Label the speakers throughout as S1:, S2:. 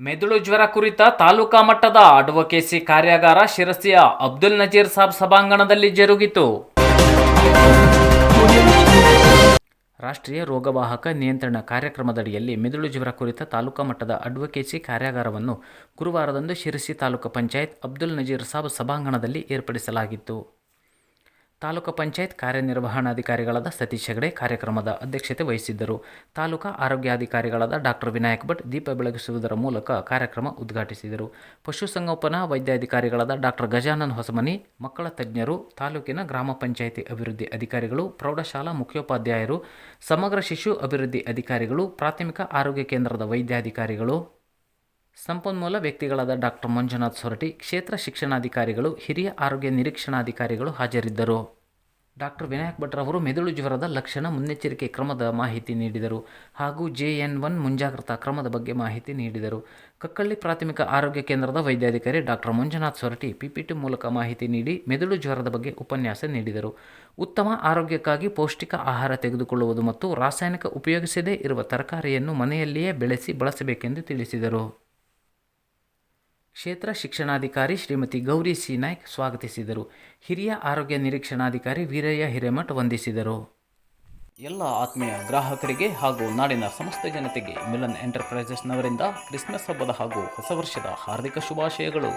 S1: ಮೆದುಳು ಜ್ವರ ಕುರಿತ ತಾಲೂಕಾ ಮಟ್ಟದ ಅಡ್ವೊಕೇಸಿ ಕಾರ್ಯಾಗಾರ ಶಿರಸಿಯ ಅಬ್ದುಲ್ ನಜೀರ್ ಸಾಬ್ ಸಭಾಂಗಣದಲ್ಲಿ ಜರುಗಿತು. ರಾಷ್ಟ್ರೀಯ ರೋಗವಾಹಕ ನಿಯಂತ್ರಣ ಕಾರ್ಯಕ್ರಮದಡಿಯಲ್ಲಿ ಮೆದುಳು ಜ್ವರ ಕುರಿತ ತಾಲೂಕಾ ಮಟ್ಟದ ಅಡ್ವೊಕೇಸಿ ಕಾರ್ಯಾಗಾರವನ್ನು ಗುರುವಾರದಂದು ಶಿರಸಿ ತಾಲೂಕು ಪಂಚಾಯತ್ ಅಬ್ದುಲ್ ನಜೀರ್ ಸಾಬ್ ಸಭಾಂಗಣದಲ್ಲಿ ಏರ್ಪಡಿಸಲಾಗಿತ್ತು. ತಾಲೂಕು ಪಂಚಾಯತ್ ಕಾರ್ಯನಿರ್ವಹಣಾಧಿಕಾರಿಗಳಾದ ಸತೀಶ್ ಹೆಗಡೆ ಕಾರ್ಯಕ್ರಮದ ಅಧ್ಯಕ್ಷತೆ ವಹಿಸಿದ್ದರು. ತಾಲೂಕಾ ಆರೋಗ್ಯಾಧಿಕಾರಿಗಳಾದ ಡಾಕ್ಟರ್ ವಿನಾಯಕ್ ಭಟ್ ದೀಪ ಬೆಳಗಿಸುವುದರ ಮೂಲಕ ಕಾರ್ಯಕ್ರಮ ಉದ್ಘಾಟಿಸಿದರು. ಪಶುಸಂಗೋಪನಾ ವೈದ್ಯಾಧಿಕಾರಿಗಳಾದ ಡಾಕ್ಟರ್ ಗಜಾನನ್ ಹೊಸಮನಿ, ಮಕ್ಕಳ ತಜ್ಞರು, ತಾಲೂಕಿನ ಗ್ರಾಮ ಪಂಚಾಯಿತಿ ಅಭಿವೃದ್ಧಿ ಅಧಿಕಾರಿಗಳು, ಪ್ರೌಢಶಾಲಾ ಮುಖ್ಯೋಪಾಧ್ಯಾಯರು, ಸಮಗ್ರ ಶಿಶು ಅಭಿವೃದ್ಧಿ ಅಧಿಕಾರಿಗಳು, ಪ್ರಾಥಮಿಕ ಆರೋಗ್ಯ ಕೇಂದ್ರದ ವೈದ್ಯಾಧಿಕಾರಿಗಳು, ಸಂಪನ್ಮೂಲ ವ್ಯಕ್ತಿಗಳಾದ ಡಾಕ್ಟರ್ ಮಂಜುನಾಥ್ ಸೊರಟಿ, ಕ್ಷೇತ್ರ ಶಿಕ್ಷಣಾಧಿಕಾರಿಗಳು, ಹಿರಿಯ ಆರೋಗ್ಯ ನಿರೀಕ್ಷಣಾಧಿಕಾರಿಗಳು ಹಾಜರಿದ್ದರು. ಡಾಕ್ಟರ್ ವಿನಾಯಕ್ ಭಟ್ರವರು ಮೆದುಳು ಜ್ವರದ ಲಕ್ಷಣ, ಮುನ್ನೆಚ್ಚರಿಕೆ ಕ್ರಮದ ಮಾಹಿತಿ ನೀಡಿದರು ಹಾಗೂ JN1 ಮುಂಜಾಗ್ರತಾ ಕ್ರಮದ ಬಗ್ಗೆ ಮಾಹಿತಿ ನೀಡಿದರು. ಕಕ್ಕಳ್ಳಿ ಪ್ರಾಥಮಿಕ ಆರೋಗ್ಯ ಕೇಂದ್ರದ ವೈದ್ಯಾಧಿಕಾರಿ ಡಾಕ್ಟರ್ ಮಂಜುನಾಥ್ ಸೊರಟಿ PPT ಮೂಲಕ ಮಾಹಿತಿ ನೀಡಿ ಮೆದುಳು ಜ್ವರದ ಬಗ್ಗೆ ಉಪನ್ಯಾಸ ನೀಡಿದರು. ಉತ್ತಮ ಆರೋಗ್ಯಕ್ಕಾಗಿ ಪೌಷ್ಟಿಕ ಆಹಾರ ತೆಗೆದುಕೊಳ್ಳುವುದು ಮತ್ತು ರಾಸಾಯನಿಕ ಉಪಯೋಗಿಸದೇ ಇರುವ ತರಕಾರಿಯನ್ನು ಮನೆಯಲ್ಲಿಯೇ ಬೆಳೆಸಿ ಬಳಸಬೇಕೆಂದು ತಿಳಿಸಿದರು. ಕ್ಷೇತ್ರ ಶಿಕ್ಷಣಾಧಿಕಾರಿ ಶ್ರೀಮತಿ ಗೌರಿ ಸಿ ನಾಯ್ಕ್ ಸ್ವಾಗತಿಸಿದರು. ಹಿರಿಯ ಆರೋಗ್ಯ ನಿರೀಕ್ಷಣಾಧಿಕಾರಿ ವೀರಯ್ಯ ಹಿರೇಮಠ್ ವಂದಿಸಿದರು. ಎಲ್ಲ ಆತ್ಮೀಯ ಗ್ರಾಹಕರಿಗೆ ಹಾಗೂ ನಾಡಿನ ಸಮಸ್ತ ಜನತೆಗೆ ಮಿಲನ್ ಎಂಟರ್ಪ್ರೈಸಸ್ನವರಿಂದ ಕ್ರಿಸ್ಮಸ್ ಹಬ್ಬದ ಹಾಗೂ ಹೊಸ ವರ್ಷದ ಹಾರ್ದಿಕ ಶುಭಾಶಯಗಳು.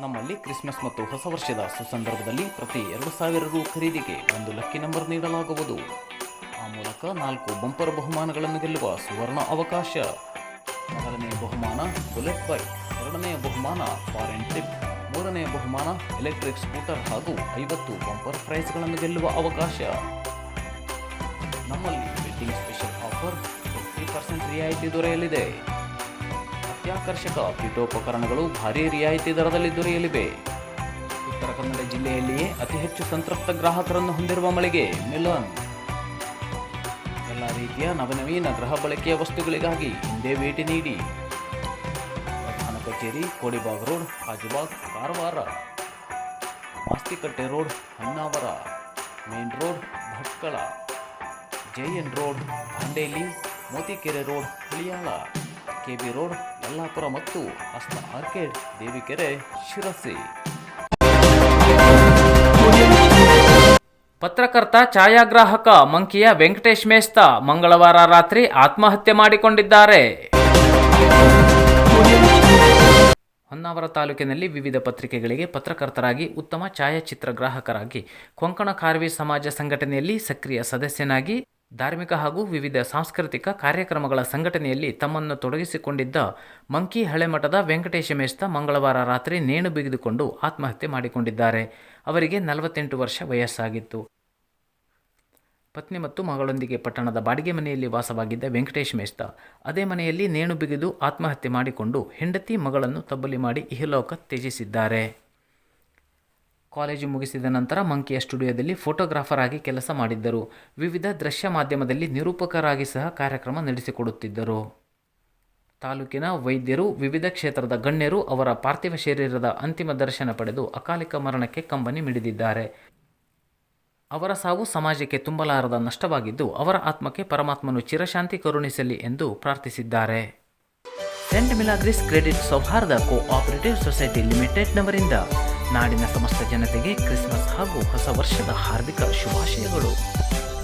S1: ನಮ್ಮಲ್ಲಿ ಕ್ರಿಸ್ಮಸ್ ಮತ್ತು ಹೊಸ ವರ್ಷದ ಸುಸಂದರ್ಭದಲ್ಲಿ ಪ್ರತಿ 2,000 ರು ಖರೀದಿಗೆ ಒಂದು ಲಕ್ಕಿ ನಂಬರ್ ನೀಡಲಾಗುವುದು. ಆ ಮೂಲಕ 4 ಬಂಪರ್ ಬಹುಮಾನಗಳನ್ನು ಗೆಲ್ಲುವ ಸುವರ್ಣ ಅವಕಾಶ. ಮೊದಲನೆಯ ಬಹುಮಾನ ಬುಲೆಟ್ ಬೈಕ್, ಎರಡನೆಯ ಬಹುಮಾನ ಫಾರಿನ್ ಟ್ರಿಪ್, ಮೂರನೆಯ ಬಹುಮಾನ ಎಲೆಕ್ಟ್ರಿಕ್ ಸ್ಕೂಟರ್ ಹಾಗೂ 50 ಬಂಪರ್ ಪ್ರೈಸ್ಗಳನ್ನು ಗೆಲ್ಲುವ ಅವಕಾಶ. ನಮ್ಮಲ್ಲಿ ವೆಡ್ಡಿಂಗ್ ಸ್ಪೆಷಲ್ ಆಫರ್ 50% ರಿಯಾಯಿತಿ ದೊರೆಯಲಿದೆ. ಅತ್ಯಾಕರ್ಷಕ ಪೀಠೋಪಕರಣಗಳು ಭಾರೀ ರಿಯಾಯಿತಿ ದರದಲ್ಲಿ ದೊರೆಯಲಿವೆ. ಉತ್ತರ ಕನ್ನಡ ಜಿಲ್ಲೆಯಲ್ಲಿಯೇ ಅತಿ ಹೆಚ್ಚು ಸಂತೃಪ್ತ ಗ್ರಾಹಕರನ್ನು ಹೊಂದಿರುವ ಮಳಿಗೆ ಮಿಲನ್. ಎಲ್ಲ ರೀತಿಯ ನವನವೀನ ಗೃಹ ಬಳಕೆಯ ವಸ್ತುಗಳಿಗಾಗಿ ಹಿಂದೆ ಭೇಟಿ ನೀಡಿ. ಪ್ರಧಾನ ಕಚೇರಿ Kodibag road, Kajubag, Karwar. Mastikatte road, Honnavar. Main road, Bhatkal. JN road, Dandeli. Motikere road, Haliyal. KB road, Yellapur ಮತ್ತು ಹಸ್ತ ಆರ್ಕೇಡ್, ದೇವಿಕೆರೆ, ಶಿರಸಿ. ಪತ್ರಕರ್ತ ಛಾಯಾಗ್ರಾಹಕ ಮಂಕಿಯ ವೆಂಕಟೇಶ್ ಮೇಸ್ತಾ ಮಂಗಳವಾರ ರಾತ್ರಿ ಆತ್ಮಹತ್ಯೆ ಮಾಡಿಕೊಂಡಿದ್ದಾರೆ. ಹೊನ್ನಾವರ ತಾಲೂಕಿನಲ್ಲಿ ವಿವಿಧ ಪತ್ರಿಕೆಗಳಿಗೆ ಪತ್ರಕರ್ತರಾಗಿ, ಉತ್ತಮ ಛಾಯಾಚಿತ್ರಗ್ರಾಹಕರಾಗಿ, ಕೊಂಕಣ ಕಾರ್ವಿ ಸಮಾಜ ಸಂಘಟನೆಯಲ್ಲಿ ಸಕ್ರಿಯ ಸದಸ್ಯನಾಗಿ, ಧಾರ್ಮಿಕ ಹಾಗೂ ವಿವಿಧ ಸಾಂಸ್ಕೃತಿಕ ಕಾರ್ಯಕ್ರಮಗಳ ಸಂಘಟನೆಯಲ್ಲಿ ತಮ್ಮನ್ನು ತೊಡಗಿಸಿಕೊಂಡಿದ್ದ ಮಂಕಿ ಹಳೆಮಠದ ವೆಂಕಟೇಶ ಮೇಸ್ತಾ ಮಂಗಳವಾರ ರಾತ್ರಿ ನೇಣು ಬಿಗಿದುಕೊಂಡು ಆತ್ಮಹತ್ಯೆ ಮಾಡಿಕೊಂಡಿದ್ದಾರೆ. ಅವರಿಗೆ 48 ವರ್ಷ ವಯಸ್ಸಾಗಿತ್ತು. ಪತ್ನಿ ಮತ್ತು ಮಗಳೊಂದಿಗೆ ಪಟ್ಟಣದ ಬಾಡಿಗೆ ಮನೆಯಲ್ಲಿ ವಾಸವಾಗಿದ್ದ ವೆಂಕಟೇಶ್ ಮೇಸ್ತಾ ಅದೇ ಮನೆಯಲ್ಲಿ ನೇಣು ಬಿಗಿದು ಆತ್ಮಹತ್ಯೆ ಮಾಡಿಕೊಂಡು ಹೆಂಡತಿ, ಮಗಳನ್ನು ತಬ್ಬಲಿ ಮಾಡಿ ಇಹಲೋಕ ತ್ಯಜಿಸಿದ್ದಾರೆ. ಕಾಲೇಜು ಮುಗಿಸಿದ ನಂತರ ಮಂಕಿಯ ಸ್ಟುಡಿಯೋದಲ್ಲಿ ಫೋಟೋಗ್ರಾಫರ್ ಆಗಿ ಕೆಲಸ ಮಾಡಿದ್ದರು. ವಿವಿಧ ದೃಶ್ಯ ಮಾಧ್ಯಮದಲ್ಲಿ ನಿರೂಪಕರಾಗಿ ಸಹ ಕಾರ್ಯಕ್ರಮ ನಡೆಸಿಕೊಡುತ್ತಿದ್ದರು. ತಾಲೂಕಿನ ವೈದ್ಯರು, ವಿವಿಧ ಕ್ಷೇತ್ರದ ಗಣ್ಯರು ಅವರ ಪಾರ್ಥಿವ ಶರೀರದ ಅಂತಿಮ ದರ್ಶನ ಪಡೆದು ಅಕಾಲಿಕ ಮರಣಕ್ಕೆ ಕಂಬನಿ ಮಿಡಿದಿದ್ದಾರೆ. ಅವರ ಸಾವು ಸಮಾಜಕ್ಕೆ ತುಂಬಲಾರದ ನಷ್ಟವಾಗಿದ್ದು, ಅವರ ಆತ್ಮಕ್ಕೆ ಪರಮಾತ್ಮನು ಚಿರಶಾಂತಿ ಕರುಣಿಸಲಿ ಎಂದು ಪ್ರಾರ್ಥಿಸಿದ್ದಾರೆ. ಸೆಂಟ್ ಮಿಲಾಗ್ರಿಸ್ ಕ್ರೆಡಿಟ್ ಸೌಹಾರ್ದ ಕೋಆಪರೇಟಿವ್ ಸೊಸೈಟಿ ಲಿಮಿಟೆಡ್ನವರಿಂದ ನಾಡಿನ ಸಮಸ್ತ ಜನತೆಗೆ ಕ್ರಿಸ್ಮಸ್ ಹಾಗೂ ಹೊಸ ವರ್ಷದ ಹಾರ್ದಿಕ ಶುಭಾಶಯಗಳು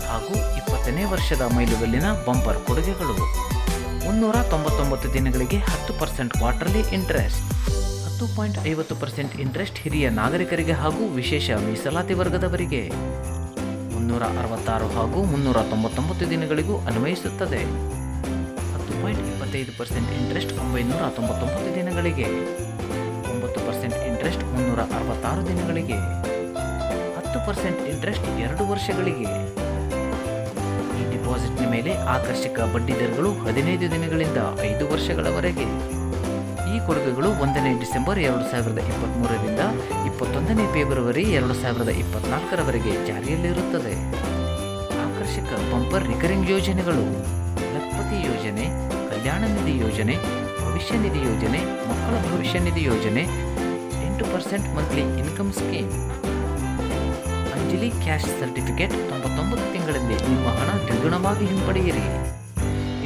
S1: ಹಾಗೂ 20ನೇ ವರ್ಷದ ಮೈಲುಗಲ್ಲಿನ ಬಂಪರ್ ಕೊಡುಗೆಗಳು. 399 ದಿನಗಳಿಗೆ 10% ಕ್ವಾರ್ಟರ್ಲಿ ಇಂಟ್ರೆಸ್ಟ್, 10.50% ಇಂಟ್ರೆಸ್ಟ್ ಹಿರಿಯ ನಾಗರಿಕರಿಗೆ ಹಾಗೂ ವಿಶೇಷ ಮೀಸಲಾತಿ ವರ್ಗದವರಿಗೆ. 366 ಹಾಗೂ 399 ದಿನಗಳಿಗೂ ಅನ್ವಯಿಸುತ್ತದೆ. 10.25% ಇಂಟ್ರೆಸ್ಟ್ 999 ದಿನಗಳಿಗೆ, 9% ಇಂಟ್ರೆಸ್ಟ್ 366 ದಿನಗಳಿಗೆ, 10% ಇಂಟ್ರೆಸ್ಟ್ 2 ವರ್ಷಗಳಿಗೆ. ಈ ಡಿಪಾಸಿಟ್ನ ಮೇಲೆ ಆಕರ್ಷಕ ಬಡ್ಡಿ ದರಗಳು 15 ದಿನಗಳಿಂದ 5 ವರ್ಷಗಳವರೆಗೆ. ಈ ಕೊಡುಗೆಗಳು 1ನೇ ಡಿಸೆಂಬರ್ 2023ರಿಂದ 21ನೇ ಫೆಬ್ರವರಿ 2024ರವರೆಗೆ ಜಾರಿಯಲ್ಲಿರುತ್ತದೆ. ಆಕರ್ಷಕ ಬಂಪರ್ ರಿಕರಿಂಗ್ ಯೋಜನೆಗಳು: ಲಖಪತಿ ಯೋಜನೆ, ಕಲ್ಯಾಣ ನಿಧಿ ಯೋಜನೆ, ಭವಿಷ್ಯ ನಿಧಿ ಯೋಜನೆ, ಮಕ್ಕಳ ಭವಿಷ್ಯ ನಿಧಿ ಯೋಜನೆ, 8% monthly income scheme. Anjali cash certificate 99 ತಿಂಗಳಲ್ಲಿ ನಿಮ್ಮ ಹಣ ದ್ವಿಗುಣವಾಗಿ ಹಿಂಪಡೆಯಿರಿ.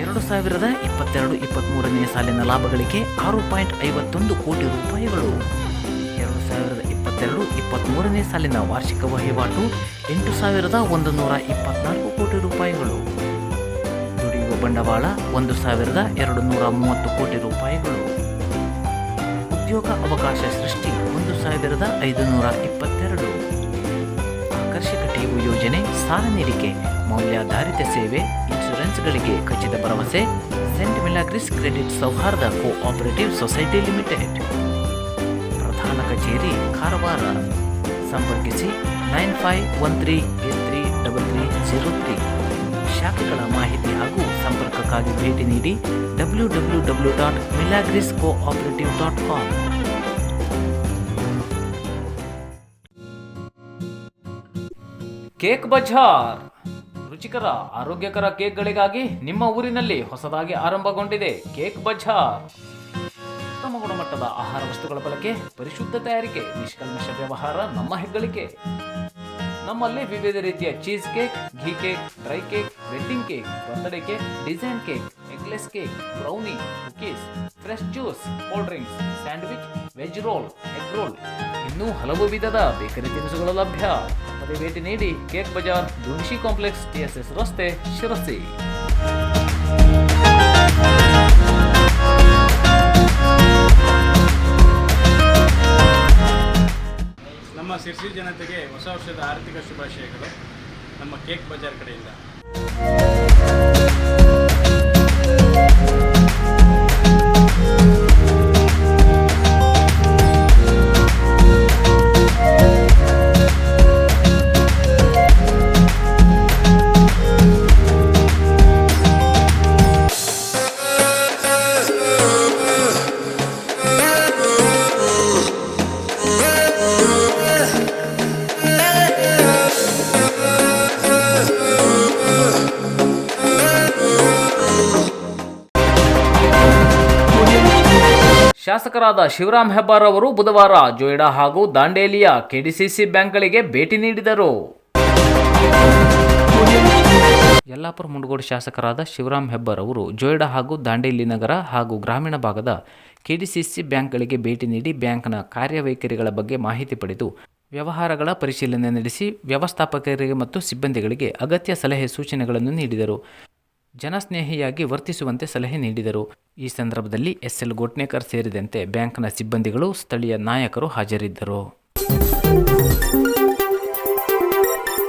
S1: 2022-23ನೇ ಸಾಲಿನ ಲಾಭ ಗಳಿಕೆ 6.51 ಕೋಟಿ ರೂಪಾಯಿಗಳು. 2022-23ನೇ ಸಾಲಿನ ವಾರ್ಷಿಕ ವಹಿವಾಟು 8,124 ಕೋಟಿ ರೂಪಾಯಿಗಳು. ದುಡಿಯುವ ಬಂಡವಾಳ 1,230 ಕೋಟಿ ರೂಪಾಯಿಗಳು. ಉದ್ಯೋಗ ಅವಕಾಶ ಸೃಷ್ಟಿ 1,522. ಆಕರ್ಷಕ ಠೇವು ಯೋಜನೆ, ಸಾಲ ನೀಡಿಕೆ, ಮೌಲ್ಯಾಧಾರಿತ ಸೇವೆ, ಇನ್ಶೂರೆನ್ಸ್ಗಳಿಗೆ ಖಚಿತ ಭರವಸೆ. ಸೆಂಟ್ ಮಿಲಾಗ್ರಿಸ್ ಕ್ರೆಡಿಟ್ ಸೌಹಾರ್ದ ಕೋಆಪರೇಟಿವ್ ಸೊಸೈಟಿ ಲಿಮಿಟೆಡ್. ಪ್ರಧಾನ ಕಚೇರಿ ಕಾರವಾರ. ಸಂಪರ್ಕಿಸಿ 9513833303. ಶಾಖೆಗಳ ಮಾಹಿತಿ ಹಾಗೂ ಸಂಪರ್ಕಕ್ಕಾಗಿ ಭೇಟಿ ನೀಡಿ www.milagriscooperative.com. ಕೇಕ್ ಬಜಾರ್. ರುಚಿಕರ ಆರೋಗ್ಯಕರ ಕೇಕ್ಗಳಿಗಾಗಿ ನಿಮ್ಮ ಊರಿನಲ್ಲಿ ಹೊಸದಾಗಿ ಆರಂಭಗೊಂಡಿದೆ ಕೇಕ್ ಬಜಾರ್. ಉತ್ತಮ ಗುಣಮಟ್ಟದ ಆಹಾರ ವಸ್ತುಗಳ ಬಳಕೆ, ಪರಿಶುದ್ಧ ತಯಾರಿಕೆ, ನಿಷ್ಕಲ್ಮಶ ವ್ಯವಹಾರ ನಮ್ಮ ಹೆಗ್ಗಳಿಕೆ. ನಮ್ಮಲ್ಲಿ ವಿವಿಧ ರೀತಿಯ cheese cake, ghee cake, dry cake, wedding cake, birthday cake, design cake, eggless cake, brownie, cookies, fresh juice, cold drinks, sandwich, veg roll, egg roll, ಇನ್ನೂ ಹಲವು ವಿಧದ ಬೇಕರಿ ತಿನಿಸುಗಳು ಲಭ್ಯ. ಅದೇ ಭೇಟಿ ನೀಡಿ cake bazaar, Dunishi complex, TSS ರಸ್ತೆ, ಶಿರಸಿ.
S2: ನಮ್ಮ ಶಿರ್ಸಿ ಜನತೆಗೆ ಹೊಸ ವರ್ಷದ ಆರ್ಥಿಕ ಶುಭಾಶಯಗಳು ನಮ್ಮ ಕೇಕ್ ಬಜಾರ್ ಕಡೆಯಿಂದ.
S1: ಶಾಸಕರಾದ ಶಿವರಾಮ್ ಹೆಬ್ಬಾರ್ ಅವರು ಬುಧವಾರ ಜೊಯ್ಡಾ ಹಾಗೂ ದಾಂಡೇಲಿಯ KDCC ಬ್ಯಾಂಕ್ಗಳಿಗೆ ಭೇಟಿ ನೀಡಿದರು. ಯಲ್ಲಾಪುರ ಮುಂಡಗೋಡು ಶಾಸಕರಾದ ಶಿವರಾಮ್ ಹೆಬ್ಬಾರ್ ಅವರು ಜೊಯ್ಡಾ ಹಾಗೂ ದಾಂಡೇಲಿ ನಗರ ಹಾಗೂ ಗ್ರಾಮೀಣ ಭಾಗದ KDCC ಬ್ಯಾಂಕ್ಗಳಿಗೆ ಭೇಟಿ ನೀಡಿ ಬ್ಯಾಂಕ್ನ ಕಾರ್ಯವೈಖರಿಗಳ ಬಗ್ಗೆ ಮಾಹಿತಿ ಪಡೆದು ವ್ಯವಹಾರಗಳ ಪರಿಶೀಲನೆ ನಡೆಸಿ ವ್ಯವಸ್ಥಾಪಕರಿಗೆ ಮತ್ತು ಸಿಬ್ಬಂದಿಗಳಿಗೆ ಅಗತ್ಯ ಸಲಹೆ ಸೂಚನೆಗಳನ್ನು ನೀಡಿದರು. ಜನಸ್ನೇಹಿಯಾಗಿ ವರ್ತಿಸುವಂತೆ ಸಲಹೆ ನೀಡಿದರು. ಈ ಸಂದರ್ಭದಲ್ಲಿ SL ಗೋಟ್ನೇಕರ್ ಸೇರಿದಂತೆ ಬ್ಯಾಂಕ್ನ ಸಿಬ್ಬಂದಿಗಳು, ಸ್ಥಳೀಯ ನಾಯಕರು ಹಾಜರಿದ್ದರು.